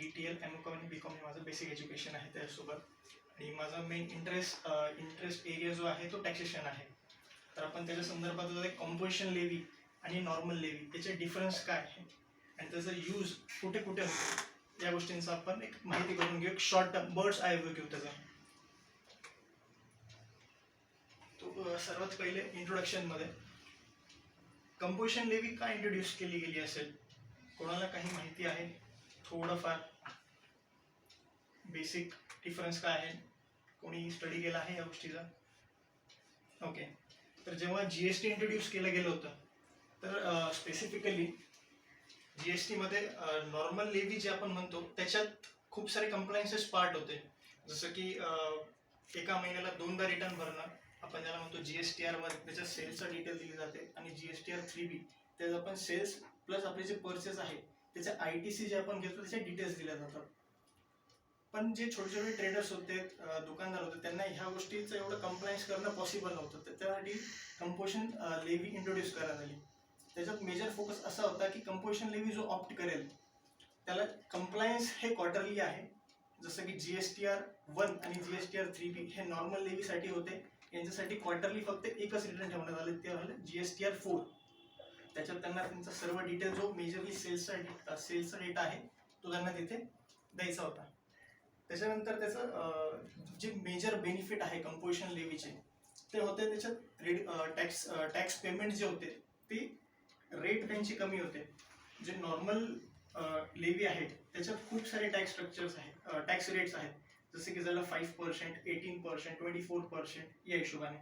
DTL MCOM आणि BCOM हे माझं बेसिक एज्युकेशन आहे त्यासोबत आणि माझा मेन इंटरेस्ट एरिया जो आहे तो टॅक्सेशन आहे. तर आपण त्याच्या संदर्भात कंपोजिशन लेवी आणि नॉर्मल लेवी याचे डिफरन्स काय आहे आणि त्याचा यूज कुठे कुठे होतो या गोष्टींचा आपण एक माहिती करून घेऊ. एक short term birds I view घेऊ त्याचा. तो सर्वात पहिले इंट्रोडक्शनमध्ये कंपोजिशन लेवी का इंट्रोड्यूस केली गेली असेल, कोणाला काही माहिती आहे? थोडंफार बेसिक डिफरन्स काय आहे, कोणी स्टडी केला आहे या गोष्टीचा? ओके. तर जेव्हा GST इंट्रोड्यूस केलं गेलं होतं तर स्पेसिफिकली GST मध्ये नॉर्मल लेवी जे आपण म्हणतो त्याच्यात खूप सारे कंप्लायन्सेस पार्ट होते. जसं की एका महिन्याला 2दा रिटर्न भरणं, आपण ज्याला म्हणतो GSTR मध्ये त्याच्यात सेल्सचा डिटेल दिली जाते आणि GSTR 3B त्यात आपण सेल्स प्लस आपले जे परचेस आहे त्याच्या ITC जे आपण घेतो त्याचे डिटेल्स दिल्या जातात. पण जे छोटे छोटे ट्रेडर्स होते, दुकानदार होते, त्यांना ह्या गोष्टीचं एवढं कंप्लायन्स करणं पॉसिबल नव्हतं. तर त्यासाठी कंपोजिशन लेवी इंट्रोड्यूस करण्यात आली. त्याच्यात मेजर फोकस असा होता की कंपोजिशन लेवी जो ऑप्ट करेल त्याला कंप्लायन्स हे क्वार्टरली आहे. जसं की GSTR 1 आणि GSTR 3B हे नॉर्मल लेवीसाठी होते, यांच्यासाठी क्वार्टरली फक्त एकच रिटर्न ठेवण्यात आले, ते झालं GSTR 4. त्याच्यात त्यांना त्यांचा सर्व डिटेल जो मेजरली सेल्सचा डेटा आहे तो त्यांना तिथे द्यायचा होता. त्याच्यानंतर त्याचं जे मेजर बेनिफिट आहे कंपोजिशन लेवीचे ते होते त्याच्यात टॅक्स पेमेंट जे होते ते रेट त्यांची कमी होते. जे नॉर्मल लेवी आहेत त्याच्यात खूप सारे टॅक्स स्ट्रक्चर्स आहेत, टॅक्स रेट्स आहेत, जसे की झालं 5%, 18%, 24% या हिशोबाने.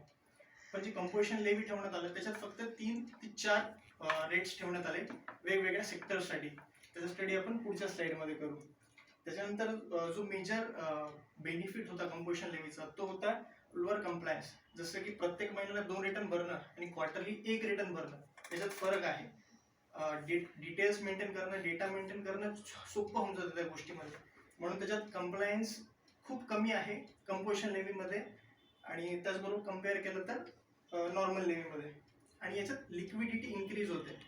पण जे कंपोजिशन लेवी ठेवण्यात आलं त्याच्यात फक्त 3 ते 4 रेट्स ठेवण्यात आले वेगवेगळ्या सेक्टर्ससाठी. त्याचा स्टडी आपण पुढच्या स्लाइडमध्ये करू. त्याच्यानंतर जो मेजर बेनिफिट होता कंपोजिशन लेवीचा तो होता लोअर कंप्लायन्स. जसं की प्रत्येक महिन्याला 2 रिटर्न भरणं आणि क्वार्टरली 1 रिटर्न भरणं त्याच्यात फरक आहे. डिटेल्स मेंटेन करणं, डेटा मेंटेन करणं सोपं होऊन जातं त्या गोष्टीमध्ये, म्हणून त्याच्यात कंप्लायन्स खूप कमी आहे कंपोजिशन लेवीमध्ये आणि त्याचबरोबर कम्पेअर केलं तर नॉर्मल लेवीमध्ये. आणि याच्यात लिक्विडिटी इन्क्रीज होते.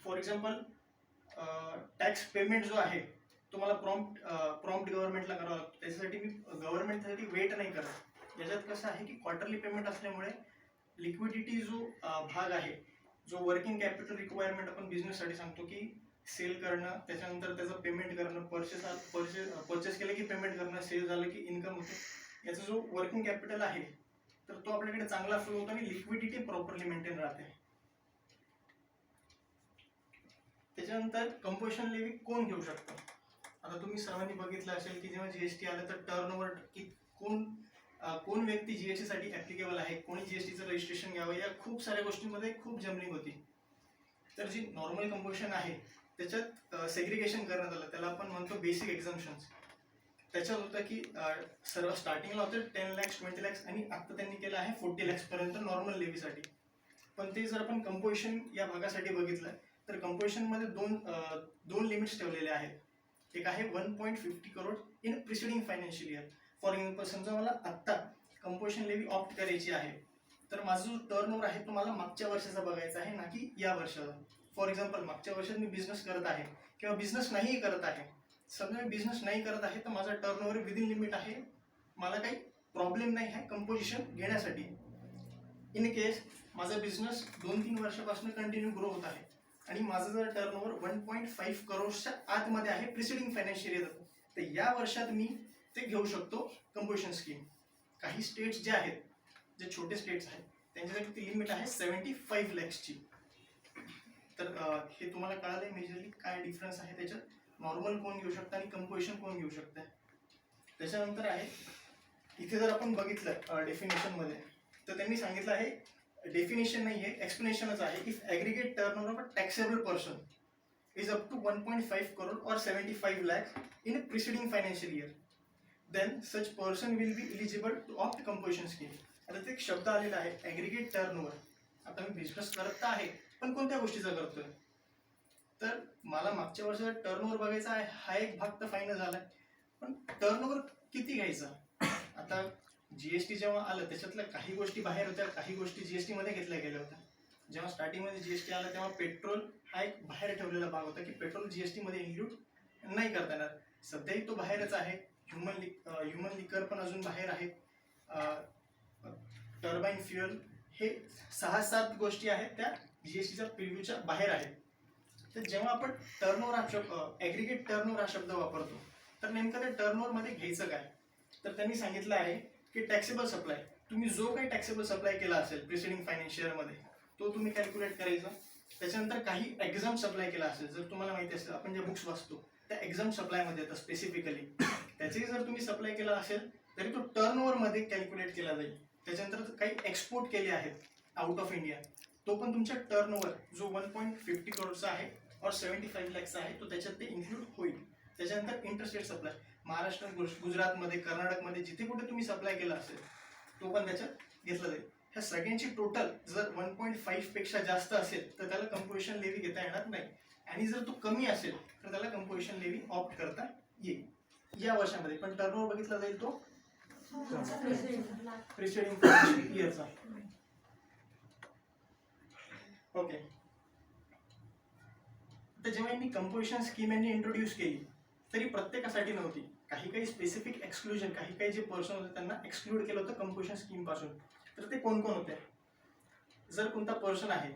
फॉर एक्झाम्पल टॅक्स पेमेंट जो आहे तुम्हाला प्रॉम्प्ट गव्हर्नमेंटला करावा लागतो. त्याच्यासाठी मी गव्हर्नमेंटसाठी वेट नाही करत. याच्यात कसं आहे की क्वार्टरली पेमेंट असल्यामुळे लिक्विडिटी जो भाग आहे, जो वर्किंग कॅपिटल रिक्वायरमेंट आपण बिझनेससाठी सांगतो की सेल करणं, त्याच्यानंतर त्याचं पेमेंट करणं, परचेस केलं की पेमेंट करणं, सेल झालं की इन्कम होते, याचा जो वर्किंग कॅपिटल आहे तर तो आपल्याकडे चांगला फ्लो होतो आणि लिक्विडिटी प्रॉपरली मेंटेन राहते. त्याच्यानंतर कंपोजिशन लेवी कोण घेऊ शकतो? आता तुम्ही सर्वांनी बघितलं असेल की जेव्हा GST आलं तर टर्नओव्हर की कोण व्यक्ती GST साठी ऍप्लिकेबल आहे, कोणी GSTचं रजिस्ट्रेशन घ्यावं, या खूप साऱ्या गोष्टींमध्ये खूप जमलिंग होती. तर जी नॉर्मल कंपोजिशन आहे त्याच्यात सेग्रिगेशन करण्यात आलं, त्याला आपण म्हणतो बेसिक एक्झम्पशन्स. त्याच्यात होतं की सर्व स्टार्टिंगला होतं 10 lakhs, 20 lakhs आणि आता त्यांनी केलं आहे 40 lakhs पर्यंत नॉर्मल लेवीसाठी. पण ते जर आपण कंपोजिशन या भागासाठी बघितलं तर कंपोजिशनमध्ये दोन लिमिट्स ठेवलेले आहेत. एक आहे 1.50 crore in preceding financial year. For example समजा मला आत्ता कंपोजिशन लेवी ऑप्ट करायची आहे तर माझा जो टर्नओव्हर आहे तो मला मागच्या वर्षाचा बघायचा आहे, ना की या वर्षाचा. फॉर एक्झाम्पल मागच्या वर्षात मी बिझनेस करत आहे किंवा बिझनेस नाही करत आहे. समजा मी बिझनेस नाही करत आहे तर माझा टर्नओव्हर विदिन लिमिट आहे, मला काही प्रॉब्लेम नाही आहे कंपोजिशन घेण्यासाठी. इन केस माझा बिझनेस 2-3 वर्षापासून कंटिन्यू ग्रो होत आहे आणि माझं जर टर्नओव्हर 1.5 crores आतमध्ये आहे प्रिसिडिंग फायनान्शियल इयर, तर या वर्षात मी ते घेऊ शकतो कंपोजिशन स्कीम. काही स्टेट्स जे आहेत, जे छोटे स्टेट्स आहेत त्यांच्यासाठी ती लिमिट आहे 75 lakhsची. तर हे तुम्हाला कळालंय मेजरली काय डिफरन्स आहे त्याच्यात, नॉर्मल कोण घेऊ शकतं आणि कंपोजिशन कोण घेऊ शकतं. त्याच्यानंतर आहे इथे जर आपण बघितलं डेफिनेशनमध्ये तर त्यांनी सांगितलं आहे, डेफिनेशन नाही आहे, एक्सप्लेनेशनच आहे. If aggregate turnover of a taxable person is up to 1.5 crore or 75 lakhs in a preceding financial year, then such person will be eligible to opt composition scheme. आता ते एक शब्द आलेला आहे ॲग्रिगेट टर्नओव्हर. आता मी बिझनेस करत आहे पण कोणत्या गोष्टीचा करतोय, तर मला मागच्या वर्षाचा टर्नओव्हर बघायचा आहे, हा एक भाग तर फायनल झालाय, पण टर्नओव्हर किती घ्यायचा. आता GST जेव्हा आलं त्याच्यातल्या काही गोष्टी बाहेर होत्या, काही गोष्टी GST मध्ये घेतल्या गेल्या होत्या. जेव्हा स्टार्टिंगमध्ये GST आलं तेव्हा पेट्रोल हा एक बाहेर ठेवलेला भाग होता की पेट्रोल GST मध्ये इन्क्लूड नाही करता येणार. सध्याही तो बाहेरच आहे. ह्युमन लिकर पण अजून बाहेर आहे. टर्बाईन फ्युएल, हे 6-7 गोष्टी आहेत त्या जीएसटीच्या प्रिव्ह्यूच्या बाहेर आहेत. तर जेव्हा आपण टर्नओव्हर हा शब्द, ॲग्रिगेट टर्नओव्हर हा शब्द वापरतो, तर नेमकं त्या टर्नओव्हरमध्ये घ्यायचं काय? तर त्यांनी सांगितलं आहे की टॅक्सेबल सप्लाय, तुम्ही जो काही टॅक्सेबल सप्लाय केला असेल प्रिसिडिंग फायनान्शियल इयरमध्ये, तो तुम्ही कॅल्क्युलेट करायचा. त्याच्यानंतर काही एक्झाम सप्लाय केला असेल, जर तुम्हाला माहिती असेल, आपण जे बुक्स वाचतो त्या एक्झाम सप्लायमध्ये येतात स्पेसिफिकली, त्याचेही जर तुम्ही सप्लाय केला असेल तरी तो टर्नओव्हरमध्ये कॅल्क्युलेट केला जाईल. त्याच्यानंतर काही एक्सपोर्ट केले आहेत आउट ऑफ इंडिया, तो पण तुमच्या टर्नओव्हर जो 1.50 करोडचा आहे और 75 लाखचा आहे, तो त्याच्यात ते इन्क्लूड होईल. त्याच्यानंतर इंटरस्टेट सप्लाय, महाराष्ट्र, गुजरातमध्ये, कर्नाटकमध्ये जिथे कुठे तुम्ही सप्लाय केला असेल तो पण त्याच्यात घेतला जाईल. ह्या सगळ्यांची टोटल जर 1.5 पेक्षा जास्त असेल तर त्याला कंपोजिशन लेव्ही घेता येणार नाही, आणि जर तो कमी असेल तर त्याला कंपोजिशन लेव्ही ऑप्ट करता येईल या वर्षामध्ये. पण टर्नओव्हर बघितला जाईल तो प्रिसिडिंग फायनान्शियल इयरचा. ओके. तर जेव्हा यांनी कंपोजिशन स्कीम यांनी इंट्रोड्यूस केली तरी प्रत्येकासाठी नव्हती. काही स्पेसिफिक एक्सक्लुजन, काही जे पर्सन होते त्यांना एक्सक्लूड केलं होतं कंपोजिशन स्कीम पासून. तर ते कोण कोण होते? जर कोणता पर्सन आहे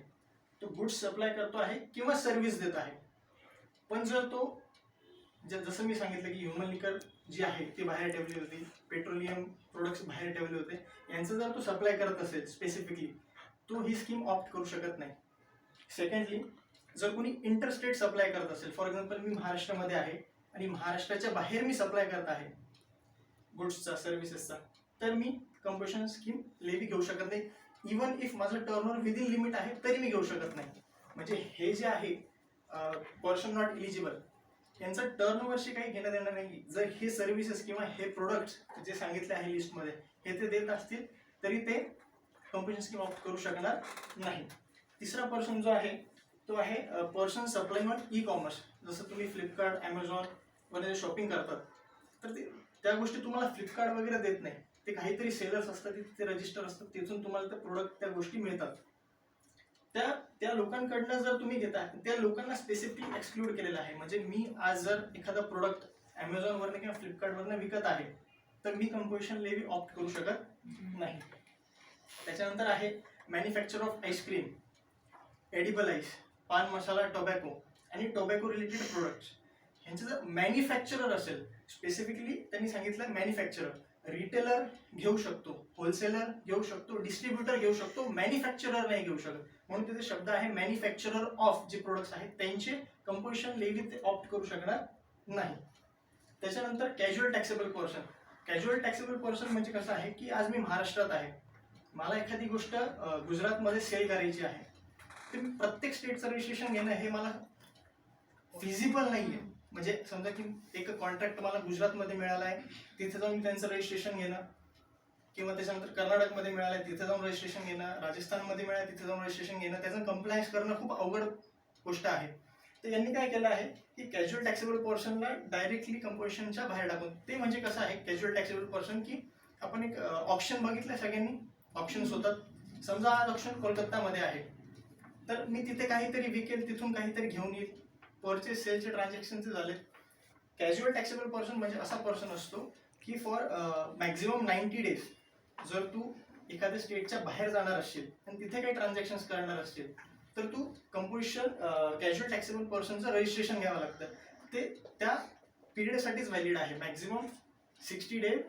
तो गुड्स सप्लाय करतो आहे किंवा सर्व्हिस देत आहे, पण जर तो जसं मी सांगितलं की ह्युमन लिकर जी आहे ती बाहेर ठेवली होती, पेट्रोलियम प्रोडक्ट्स बाहेर ठेवले होते, यांचं जर तो सप्लाय करत असेल स्पेसिफिकली, तो ही स्कीम ऑप्ट करू शकत नाही. सेकंडली, जर कोणी इंटरस्टेट सप्लाय करत असेल, फॉर एक्झाम्पल मी महाराष्ट्रामध्ये आहे आणि महाराष्ट्राच्या बाहेर मी सप्लाय करत आहे गुड्सचा, सर्व्हिसेसचा, तर मी कंपोजिशन स्कीम लेव्ही घेऊ शकत नाही. इवन इफ माझं टर्नओव्हर विदिन लिमिट आहे तरी मी घेऊ शकत नाही. म्हणजे हे जे आहे पर्सन नॉट इलिजिबल, यांचं टर्नओव्हरशी काही घेणं देणं नाही. जर हे सर्व्हिसेस किंवा हे प्रोडक्ट्स जे सांगितले आहे लिस्टमध्ये हे ते देत असतील तरी ते कंपोजिशन स्कीम ऑप्ट करू शकणार नाही. तिसरा पर्सन जो आहे तो आहे person supplying on e commerce. जसं तुम्ही फ्लिपकार्ट, ॲमेझॉन वगैरे शॉपिंग करतात, तर त्या गोष्टी तुम्हाला फ्लिपकार्ट वगैरे देत नाही. ते काहीतरी सेलर्स असतात, तिथे रजिस्टर असतात, तिथून तुम्हाला ते प्रोडक्ट, त्या गोष्टी मिळतात. त्या लोकांकडनं जर तुम्ही घेता, त्या लोकांना स्पेसिफिक एक्सक्लूड केलेलं आहे. म्हणजे मी आज जर एखादा प्रोडक्ट ॲमेझॉनवरनं किंवा फ्लिपकार्टवरनं विकत आहे तर मी कंपोजिशन लेव्ही ऑप्ट करू शकत नाही. त्याच्यानंतर आहे manufacture of ice cream, edible ice, पान मसाला, टोबॅको आणि टोबॅको रिलेटेड प्रोडक्ट्स. ह्यांचं जर मॅन्युफॅक्चरर असेल, स्पेसिफिकली त्यांनी सांगितलं मॅन्युफॅक्चरर, रिटेलर घेऊ शकतो, होलसेलर घेऊ शकतो, डिस्ट्रीब्युटर घेऊ शकतो, मॅन्युफॅक्चरर नाही घेऊ शकत. म्हणून तिथे शब्द आहे मॅन्युफॅक्चरर ऑफ जे प्रोडक्ट्स आहेत त्यांचे कंपोजिशन लेव्ही ते ऑप्ट करू शकणार नाही. त्याच्यानंतर casual taxable person. Casual taxable person म्हणजे कसं आहे की आज मी महाराष्ट्रात आहे, मला एखादी गोष्ट गुजरातमध्ये सेल करायची आहे, तर मी प्रत्येक स्टेटचं रजिस्ट्रेशन घेणं हे मला फिजिबल नाहीये. म्हणजे समजा की एक कॉन्ट्रॅक्ट मला गुजरातमध्ये मिळाला आहे, तिथे जाऊन त्यांचं रजिस्ट्रेशन घेणं, किंवा त्याच्यानंतर कर्नाटकमध्ये मिळालं तिथे जाऊन रजिस्ट्रेशन घेणं, राजस्थानमध्ये मिळालं तिथे जाऊन रजिस्ट्रेशन घेणं, त्याचं कंप्लायन्स करणं खूप अवघड गोष्ट आहे. तर यांनी काय केलं आहे की कॅज्युअल टॅक्सेबल पर्सनला डायरेक्टली कंपोजिशनच्या बाहेर टाकून. ते म्हणजे कसं आहे कॅज्युअल टॅक्सेबल पर्सन की आपण एक ऑप्शन बघितलं, सगळ्यांनी ऑप्शन्स होतात. समजा आज ऑप्शन कोलकातामध्ये आहे, तर मी तिथे काहीतरी विकेल, तिथून काहीतरी घेऊन येईल, परचेस सेलचे ट्रान्झॅक्शनचे झाले. कॅज्युअल टॅक्सेबल पर्सन म्हणजे असा पर्सन असतो की फॉर मॅक्झिमम 90 डेज जर तू एखाद्या स्टेटच्या बाहेर जाणार असशील आणि तिथे काही ट्रान्झॅक्शन करणार असतील तर तू कंपोजिशन कॅज्युअल टॅक्सेबल पर्सनचं रजिस्ट्रेशन घ्यावं लागतं. ते त्या पिरियडसाठीच व्हॅलिड आहे. मॅक्झिमम 60 डेज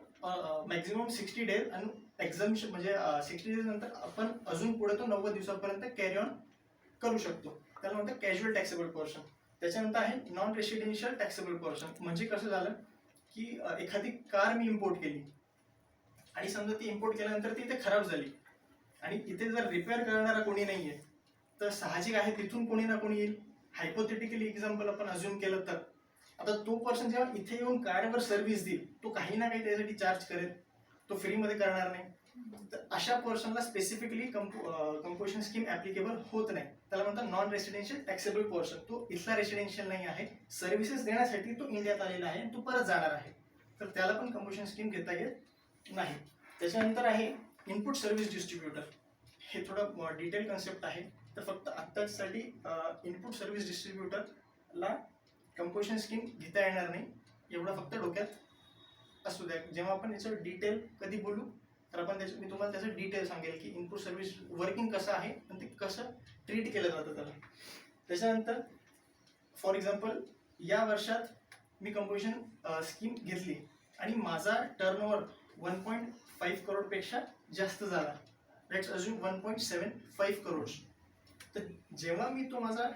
आणि एक्झामिशन म्हणजे 60 डेज नंतर आपण अजून पुढे तो 90 दिवसापर्यंत कॅरी ऑन करू शकतो. त्याला म्हणतात कॅज्युअल टॅक्सेबल पर्सन. त्याच्यानंतर आहे नॉन रेसिडेन्शियल टॅक्सेबल पर्सन. म्हणजे कसं झालं की एखादी कार मी इम्पोर्ट केली आणि समजा ती इम्पोर्ट केल्यानंतर ती इथे खराब झाली आणि इथे जर रिपेअर करणारा कोणी नाहीये तर साहजिक आहे तिथून कोणी ना कोणी येईल. हायपोथेटिकली एक्झाम्पल आपण अज्युम केलं तर आता तो पर्सन जेव्हा इथे येऊन कारवर सर्व्हिस देईल तो काही ना काही त्यासाठी चार्ज करेल, तो फ्रीमध्ये करणार नाही. तर अशा पर्सनला स्पेसिफिकली कंपोजिशन स्कीम ऍप्लिकेबल होत नाही. त्याला म्हणतात नॉन रेसिडेन्शियल टॅक्सेबल पर्सन. तो इथला रेसिडेन्शियल नाही आहे, सर्व्हिसेस देण्यासाठी तो इंडियात आलेला आहे, तो परत जाणार आहे, तर त्याला पण कंपोजिशन स्कीम घेता येत नाही. त्याच्यानंतर आहे इनपुट सर्व्हिस डिस्ट्रीब्युटर. हे थोडं डिटेल कन्सेप्ट आहे. तर फक्त आत्तासाठी इनपुट सर्व्हिस डिस्ट्रीब्युटरला कंपोजिशन स्कीम घेता येणार नाही. एवढं फक्त डोक्यात असू द्या. जेव्हा आपण याचं डिटेल कधी बोलू तर आपण मी तुम्हाला त्याचं डिटेल सांगेल की इनपुट सर्व्हिस वर्किंग कसं आहे आणि ते कसं ट्रीट केलं जातं त्याला. त्याच्यानंतर फॉर एक्झाम्पल या वर्षात मी कंपोजिशन स्कीम घेतली आणि माझा टर्नओव्हर 1.5 करोडपेक्षा जास्त झाला. Let's assume 1.75 crore. तर जेव्हा मी तो माझा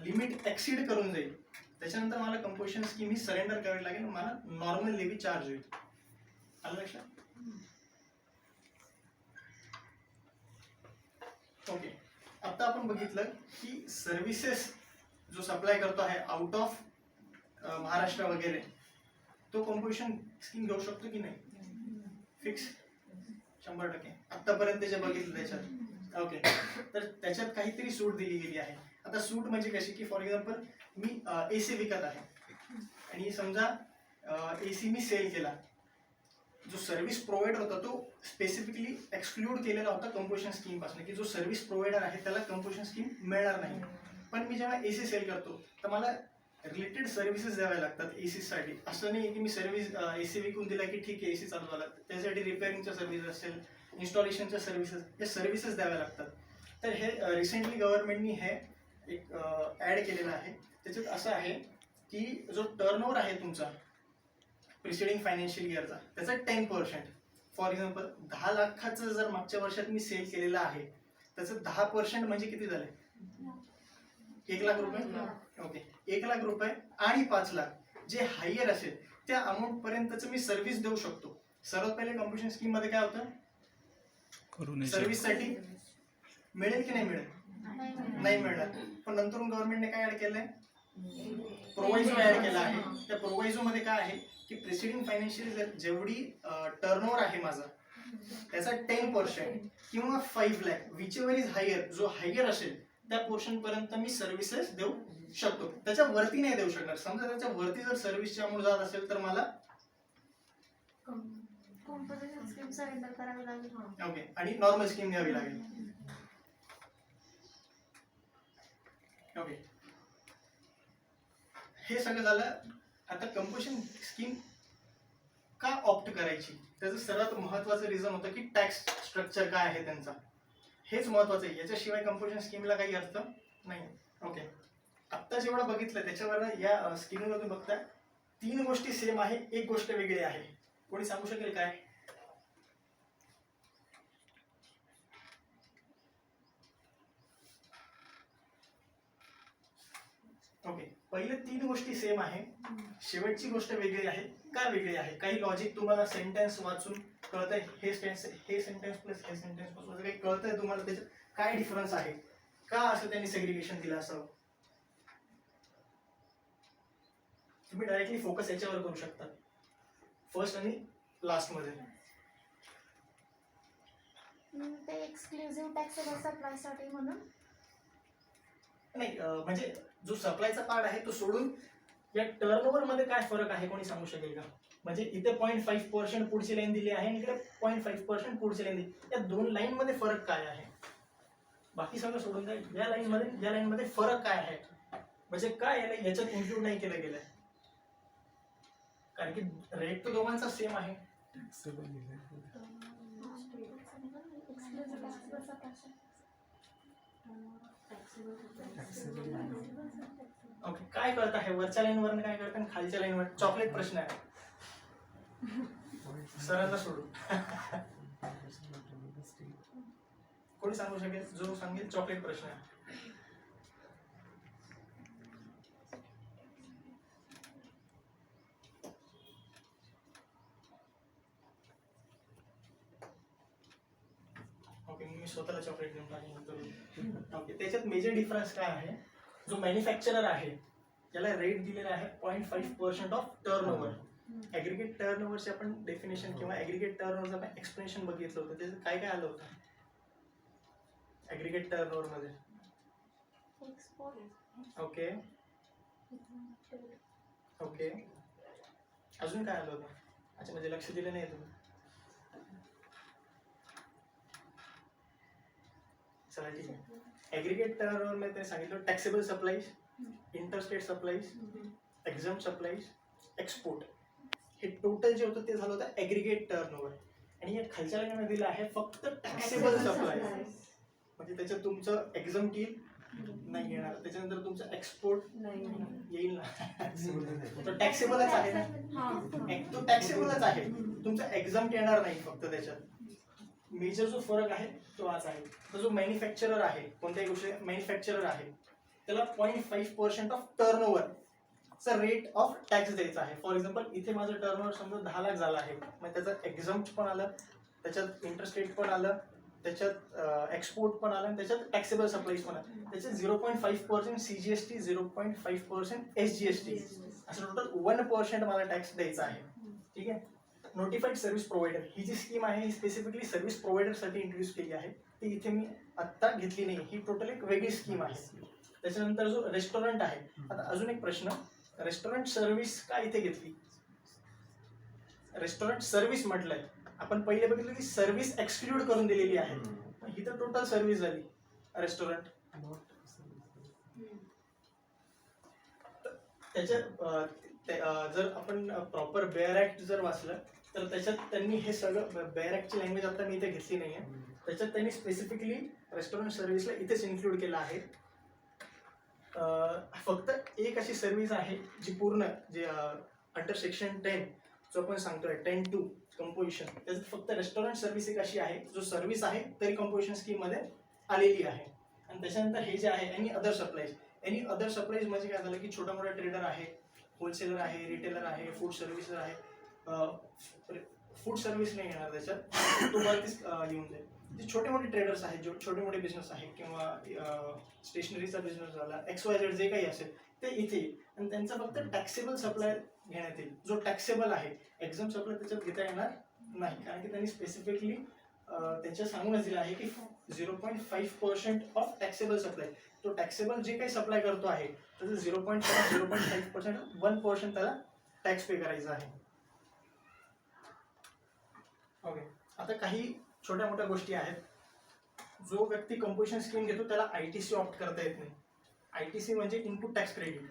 लिमिट एक्सीड करून जाईल त्याच्यानंतर मला कंपोजिशन स्कीम ही सरेंडर करावी लागेल. मला नॉर्मल लेवी चार्ज होईल. आलं लक्षात? ओके. आता आपण बघितलं की सर्व्हिसेस जो सप्लाय करतो आहे आउट ऑफ महाराष्ट्र वगैरे तो कंपोजिशन स्कीम घेऊ शकतो की नाही? फिक्स 100%. आतापर्यंत जे बघितलं त्याच्यात ओके. तर त्याच्यात काहीतरी सूट दिली गेली आहे. आता सूट म्हणजे कशी की फॉर एक्झाम्पल मी AC विकत आहे आणि समजा AC मी सेल केला. जो सर्व्हिस प्रोव्हाइडर होता तो स्पेसिफिकली एक्सक्लूड केलेला होता कंपोजिशन स्कीम पासून की जो सर्व्हिस प्रोव्हाइडर आहे त्याला कंपोजिशन स्कीम मिळणार नाही. पण मी जेव्हा AC सेल करतो तर मला रिलेटेड सर्व्हिसेस द्याव्या लागतात AC साठी. असं नाही की मी सर्व्हिस AC विकून दिला की ठीक आहे AC चालू झाला. त्यासाठी रिपेअरिंगच्या सर्व्हिस असेल, इन्स्टॉलेशनच्या सर्व्हिसेस, हे सर्व्हिसेस द्याव्या लागतात. तर हे रिसेंटली गव्हर्नमेंटनी हे एक ॲड केलेलं आहे. त्याच्यात असं आहे की जो टर्नओव्हर आहे तुमचा प्रिसिडिंग फायनान्शियल इयरचा त्याचा 10%. फॉर एक्झाम्पल 10 लाखाचं जर मागच्या वर्षात मी सेल केलेलं आहे त्याचं 10% म्हणजे किती झाले? 1 लाख रुपये. ओके. 1 लाख रुपये आणि 5 लाख जे हायर असेल त्या अमाऊंट पर्यंतच मी सर्व्हिस देऊ शकतो. सर्वात पहिले कंपोजिशन स्कीम मध्ये काय होतं? सर्व्हिस साठी मिळेल की नाही मिळेल? नाही मिळणार. पण नंतरून गव्हर्नमेंटने काय ऍड केलंय? प्रोव्हाइजो ऍड केला आहे. त्या प्रोव्हाइजो मध्ये काय आहे की प्रिसिडिंग फायनान्शियल जेवढी टर्नओव्हर आहे माझा त्याचा 10% किंवा 5 lakh whichever is higher, जो हायर असेल त्या पोर्शन पर्यंत मी सर्व्हिसेस देऊ शकतो. त्याच्या वरती नाही देऊ शकणार. समजा त्याच्या वरती जर सर्व्हिसची अमाऊंट जात असेल तर मला कंपोजिशन स्कीम सरेंडर करावी लागेल. ओके आणि नॉर्मल स्कीम घ्यावी लागेल. ओके. हे सगळं झालं. आता कंपोजिशन स्कीम का ऑप्ट करायची त्याचं सर्वात महत्वाचं रिझन होतं की टॅक्स स्ट्रक्चर काय आहे त्यांचा. हेच महत्वाचं आहे. याच्याशिवाय कंपोजिशन स्कीमला काही अर्थ नाही. ओके. आत्ता जेवढं बघितलं त्याच्यावर या स्कीममधून बघता 3 गोष्टी सेम आहे, एक गोष्ट वेगळी आहे. कोणी सांगू शकेल काय? ओके. पहिले 3 गोष्टी सेम आहे, शेवटची गोष्ट वेगळी आहे. का वेगळी आहे? काही लॉजिक तुम्हाला सेंटेन्स वाचून कळतंय. हे सेंटेन्स प्लस हे सेंटेन्स प्लस काही कळतंय तुम्हाला त्याच्यात काय डिफरन्स आहे? का असं त्यांनी सेग्रिगेशन दिलं असावं? तुम्ही डायरेक्टली फोकस याच्यावर करू शकता फर्स्ट आणि लास्ट मध्ये. ते एक्सक्लुझिव्ह टॅक्सेबल सप्लाय साठी म्हणून नाही म्हणजे जो सप्लायचा पार्ट आहे तो सोडून या टर्नओव्हर मध्ये काय फरक आहे कोणी सांगू शकेल का? म्हणजे इथे 0.5% पुढची लाईन दिली आहे आणि इकडे 0.5% पुढची लाईन दिली. या 2 लाईन मध्ये फरक काय आहे? बाकी सगळं सोडून जाईल. या लाईन मध्ये फरक काय आहे? म्हणजे काय याच्यात इन्क्लूड नाही केलं गेलंय कारण की रेट तर दोघांचा सेम आहे. ओके. काय कळत आहे वरच्या लाईनवर काय कळतं आणि खालच्या लाईनवर? चॉकलेट प्रश्न आहे. सरांना सोडून कोणी सांगू शकेल? जो सांगेल चॉकलेट प्रश्न आहे. ओके. मी स्वतःला चॉकलेट देऊन टाकेन. ओके. त्याच्यात मेजर डिफरन्स काय आहे? जो मॅन्युफॅक्चरर आहे त्याला रेट दिलेला आहे 0.5% ऑफ टर्नओव्हर. ऍग्रीगेट टर्नओव्हरचे आपण डेफिनेशन किंवा ऍग्रीगेट टर्नओव्हरचं आपण एक्सप्लेनेशन बघितलं होतं. त्याचं काय काय आलं होतं ऍग्रीगेट टर्नओव्हर मध्ये? ओके. ओके. अजून काय आलं होतं? अच्छा म्हणजे लक्ष दिलं नाही तुम्ही. चला ठीक आहे. ऍग्रीगेट टर्नओव्हर मध्ये सांगितलं taxable supplies, interstate supplies, exempt supplies, export. हे टोटल जे होतं ते झालं होतं ॲग्रिगेट टर्नओव्हर. आणि या खालच्या लाईनमध्ये दिलं आहे फक्त टॅक्सेबल सप्लाय. म्हणजे त्याच्यात तुमचं एक्झम्प्ट येईल नाही येणार, त्याच्यानंतर तुमचं एक्सपोर्ट येईल ना, तो टॅक्सेबलच आहे ना, तो टॅक्सेबलच आहे, तुमचं एक्झम्प्ट येणार नाही फक्त त्याच्यात. मेजर जो फरक आहे तो हाच आहे. तर जो मॅन्युफॅक्चरर आहे, कोणत्याही गोष्टी मॅन्युफॅक्चरर आहे, त्याला 0.5% ऑफ टर्नओव्हर चा रेट ऑफ टॅक्स द्यायचा आहे. फॉर एक्झाम्पल इथे माझं टर्नओव्हर समजा 10 लाख झालं आहे, मग त्याचं एक्झम्प्ट पण आलं, त्याच्यात इंटरेस्ट रेट पण आलं, त्याच्यात एक्सपोर्ट पण आलं, आणि त्याच्यात टॅक्सेबल सप्लाईज पण आलं. त्याच्यात 0.5% CGST, 0.5% SGST, असं टोटल 1% मला टॅक्स द्यायचा आहे. ठीक आहे. नोटिफाईड सर्व्हिस प्रोव्हायडर ही जी स्कीम आहे ही स्पेसिफिकली सर्व्हिस प्रोव्हायडरसाठी इंट्रोड्यूस केली आहे. ती इथे मी आत्ता घेतली नाही, ही टोटल एक वेगळी स्कीम आहे. त्याच्यानंतर जो रेस्टॉरंट आहे, आता अजून एक प्रश्न, रेस्टॉरंट सर्व्हिस का इथे घेतली? रेस्टॉरंट सर्व्हिस म्हटलंय, आपण पहिले बघितलं की सर्व्हिस एक्सक्लूड करून दिलेली आहे, ही तर टोटल सर्व्हिस झाली रेस्टॉरंट. त्याच्यात जर आपण प्रॉपर बेअर ऍक्ट जर वाचलं तर त्याच्यात त्यांनी हे सगळं, बेअर ऍक्टची लँग्वेज आता मी इथे घेतली नाहीये, त्याच्यात त्यांनी स्पेसिफिकली रेस्टॉरंट सर्व्हिसला इथेच इन्क्लूड केलं आहे. फक्त एक अशी सर्व्हिस आहे जी पूर्ण जे अंडर सेक्शन 10 जो आपण सांगतोय 10(2) कंपोजिशन, त्याच्यात फक्त रेस्टॉरंट सर्व्हिस एक अशी आहे जो सर्व्हिस आहे तरी कंपोजिशन स्कीम मध्ये आलेली आहे. आणि त्याच्यानंतर हे जे आहे any other supplies, any other supplies म्हणजे काय झालं की छोटा मोठा ट्रेडर आहे, होलसेलर आहे, रिटेलर आहे, फूड सर्व्हिस आहे, फूड सर्व्हिस नाही येणार त्याच्यात, तो वरतीच येऊन जाईल. जे छोटे मोठे ट्रेडर्स आहेत, जो छोटे मोठे बिझनेस आहे किंवा स्टेशनरीचा बिझनेस झाला, XYZ जे काही असेल ते इथे येईल. आणि त्यांचा फक्त टॅक्सेबल सप्लाय घेण्यात येईल, जो टॅक्सेबल आहे. एक्झाम सप्लाय त्याच्यात घेता येणार नाही, कारण की त्यांनी स्पेसिफिकली त्यांच्या सांगूनच दिलं आहे की 0.5% ऑफ टॅक्सेबल सप्लाय. तो टॅक्सेबल जे काही सप्लाय करतो आहे त्याचं 0.5%, 1% त्याला टॅक्स पे करायचा आहे. ओके. आता काही छोट्या मोठ्या गोष्टी आहेत. जो व्यक्ती कंपोजिशन स्कीम घेतो त्याला ITC ऑप्ट करता येत नाही. ITC म्हणजे इनपुट टॅक्स क्रेडिट,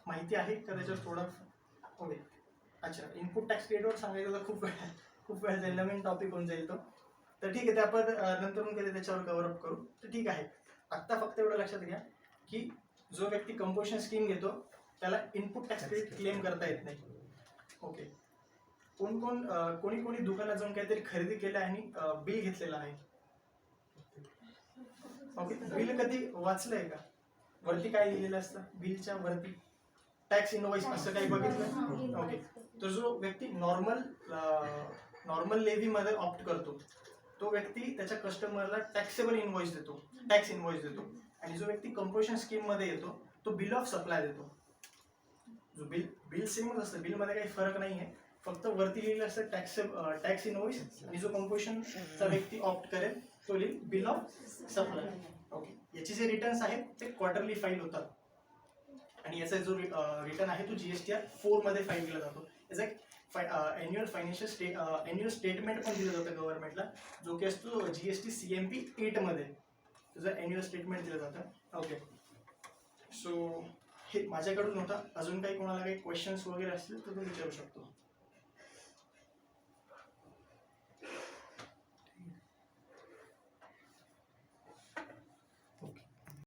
माहिती आहे का त्याच्यावर थोडं? ओके. अच्छा, इनपुट टॅक्स क्रेडिटवर सांगायचं तर खूप वेळ जाईल, नवीन टॉपिक होऊन जाईल तो. तर ठीक आहे, ते आपण नंतर कधी त्याच्यावर कव्हरअप करू. तर ठीक आहे, आत्ता फक्त एवढं लक्षात घ्या की जो व्यक्ती कंपोजिशन स्कीम घेतो त्याला इनपुट टॅक्स क्रेडिट क्लेम करता येत नाही. ओके. कोणी दुकानात जाऊन काहीतरी खरेदी केलं आणि बिल घेतलेलं आहे. ओके. बिल कधी वाचलंय का? वरती काय लिहिलेलं असतं बिलच्या वरती? टॅक्स इनवॉइस असं काही बघितलं? ओके. तर जो व्यक्ती नॉर्मल लेव्ही मध्ये ऑप्ट करतो तो व्यक्ती त्याच्या कस्टमरला टॅक्सेबल इनवॉइस देतो, टॅक्स इनवॉइस देतो. आणि जो व्यक्ती कंपोजिशन स्कीम मध्ये येतो तो बिल ऑफ सप्लाय देतो. जो बिल सेमच असतं, बिल मध्ये काही फरक नाही आहे, फक्त वरती लिहिलेलं असतं टॅक्स इनवॉइस, आणि जो कंपोजिशनचा व्यक्ती ऑप्ट करेल तो लिहिल बिल ऑफ सप्लाय. ओके. याचे जे रिटर्न्स आहेत ते क्वार्टरली फाईल होतात, आणि याचा जो रिटर्न आहे तो GSTR 4 मध्ये फाईल केला जातो. याचा एक अॅन्युअल स्टेटमेंट पण दिलं जातं गव्हर्नमेंटला, जो की असतो GST CMP 8 मध्ये, त्याचं अॅन्युअल स्टेटमेंट दिलं जातं. ओके. सो हे माझ्याकडून होता. अजून काही कोणाला काही क्वेश्चन्स वगैरे असतील तर तुम्ही विचारू शकतो.